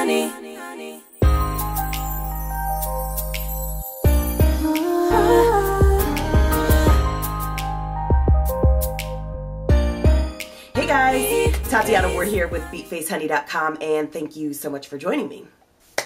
honey. Hey guys, Tatiana Ward here with BeatFaceHoney.com, and thank you so much for joining me.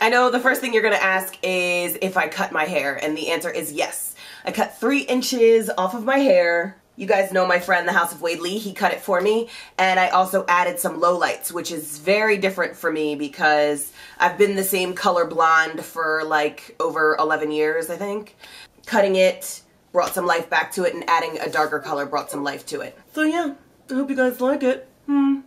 I know the first thing you're gonna ask is if I cut my hair, and the answer is yes. I cut 3 inches off of my hair. You guys know my friend, the House of Wade Lee, he cut it for me, and I also added some lowlights, which is very different for me because I've been the same color blonde for like over 11 years, I think. Cutting it brought some life back to it, and adding a darker color brought some life to it. So yeah, I hope you guys like it. And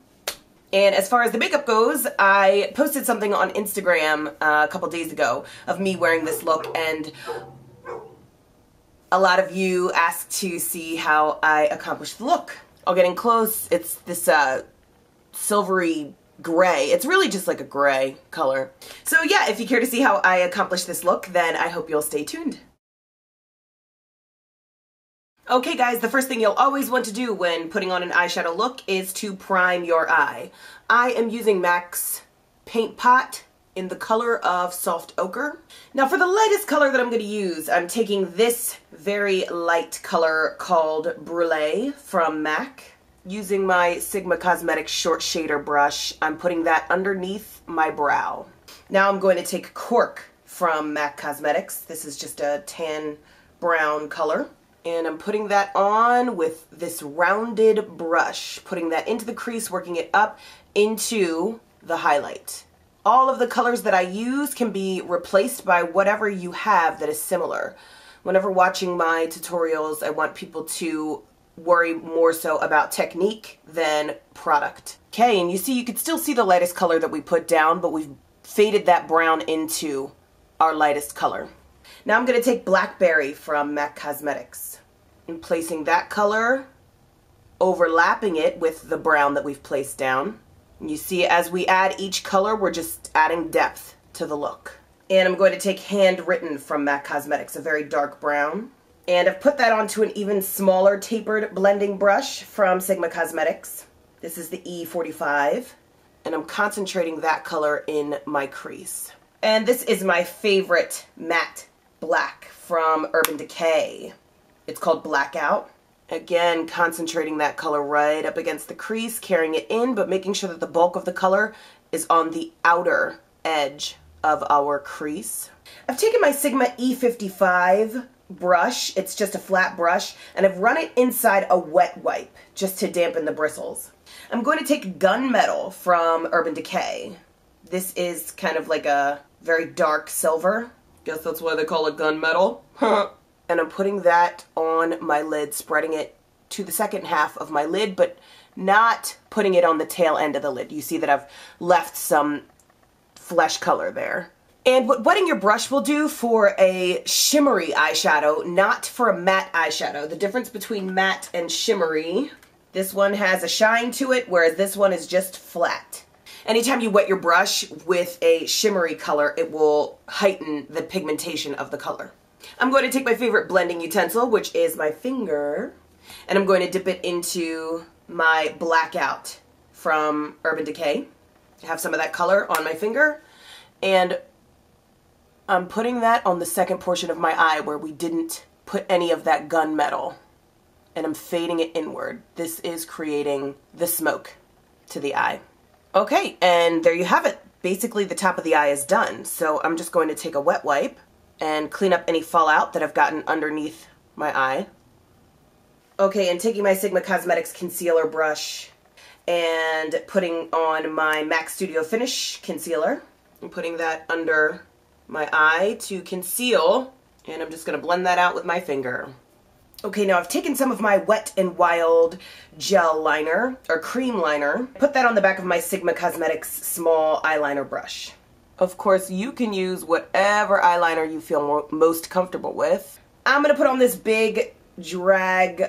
as far as the makeup goes, I posted something on Instagram a couple days ago of me wearing this look, and a lot of you asked to see how I accomplished the look. I'll get in close. It's this silvery gray. It's really just like a gray color. So yeah, if you care to see how I accomplished this look, then I hope you'll stay tuned. Okay guys, the first thing you'll always want to do when putting on an eyeshadow look is to prime your eye. I am using MAC's Paint Pot in the color of Soft Ochre. Now for the lightest color that I'm going to use, I'm taking this very light color called Brule from MAC. Using my Sigma Cosmetics short shader brush, I'm putting that underneath my brow. Now I'm going to take Cork from MAC Cosmetics. This is just a tan brown color. And I'm putting that on with this rounded brush, putting that into the crease, working it up into the highlight. All of the colors that I use can be replaced by whatever you have that is similar. Whenever watching my tutorials, I want people to worry more so about technique than product. Okay, and you see, you can still see the lightest color that we put down, but we've faded that brown into our lightest color. Now I'm going to take Blackberry from MAC Cosmetics and placing that color, overlapping it with the brown that we've placed down. And you see, as we add each color, we're just adding depth to the look. And I'm going to take Handwritten from MAC Cosmetics, a very dark brown. And I've put that onto an even smaller tapered blending brush from Sigma Cosmetics. This is the E45. And I'm concentrating that color in my crease. And this is my favorite matte black from Urban Decay. It's called Blackout. Again, concentrating that color right up against the crease, carrying it in, but making sure that the bulk of the color is on the outer edge of our crease. I've taken my Sigma E55 brush, it's just a flat brush, and I've run it inside a wet wipe just to dampen the bristles. I'm going to take Gunmetal from Urban Decay. This is kind of like a very dark silver. Guess that's why they call it gunmetal. And I'm putting that on my lid, spreading it to the second half of my lid, but not putting it on the tail end of the lid. You see that I've left some flesh color there. And what wetting your brush will do for a shimmery eyeshadow, not for a matte eyeshadow. The difference between matte and shimmery, this one has a shine to it, whereas this one is just flat. Anytime you wet your brush with a shimmery color, it will heighten the pigmentation of the color. I'm going to take my favorite blending utensil, which is my finger, and I'm going to dip it into my Blackout from Urban Decay. I have some of that color on my finger, and I'm putting that on the second portion of my eye where we didn't put any of that gunmetal, and I'm fading it inward. This is creating the smoke to the eye. Okay, and there you have it. Basically, the top of the eye is done. So I'm just going to take a wet wipe and clean up any fallout that I've gotten underneath my eye. Okay, and taking my Sigma Cosmetics concealer brush and putting on my MAC Studio Finish concealer and putting that under my eye to conceal, and I'm just going to blend that out with my finger. Okay, now I've taken some of my Wet n Wild gel liner, or cream liner, put that on the back of my Sigma Cosmetics small eyeliner brush. Of course, you can use whatever eyeliner you feel most comfortable with. I'm going to put on this big drag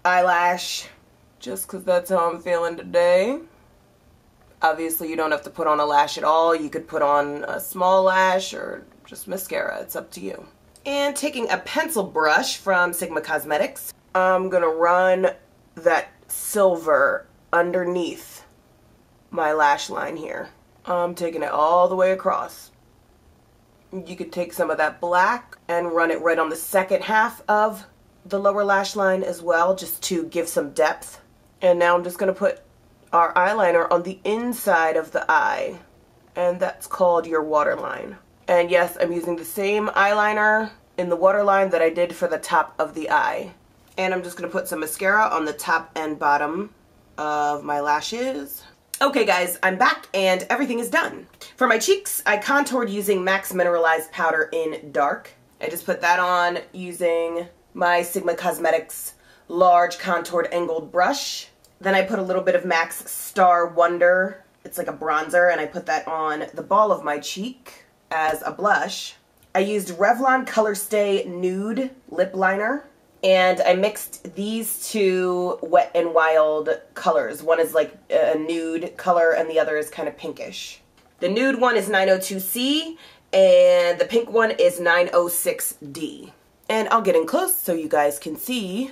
eyelash, just because that's how I'm feeling today. Obviously, you don't have to put on a lash at all. You could put on a small lash or just mascara. It's up to you. And taking a pencil brush from Sigma Cosmetics, I'm going to run that silver underneath my lash line here. I'm taking it all the way across. You could take some of that black and run it right on the second half of the lower lash line as well, just to give some depth. And now I'm just going to put our eyeliner on the inside of the eye, and that's called your waterline. And yes, I'm using the same eyeliner in the waterline that I did for the top of the eye. And I'm just going to put some mascara on the top and bottom of my lashes. Okay guys, I'm back and everything is done. For my cheeks, I contoured using MAC's Mineralized powder in dark. I just put that on using my Sigma Cosmetics large contoured angled brush. Then I put a little bit of MAC's Star Wonder. It's like a bronzer, and I put that on the ball of my cheek as a blush. I used Revlon Color Stay Nude lip liner. And I mixed these two Wet n Wild colors. One is like a nude color and the other is kind of pinkish. The nude one is 902C and the pink one is 906D. And I'll get in close so you guys can see.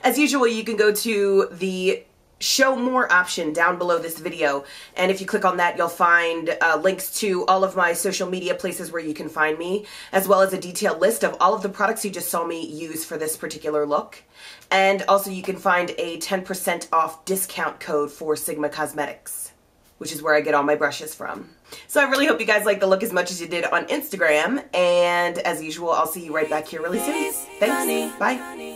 As usual, you can go to the show more option down below this video, and if you click on that you'll find links to all of my social media places where you can find me, as well as a detailed list of all of the products you just saw me use for this particular look. And also you can find a 10% off discount code for Sigma Cosmetics, which is where I get all my brushes from. So I really hope you guys like the look as much as you did on Instagram, and as usual I'll see you right back here really soon. Thanks, bye.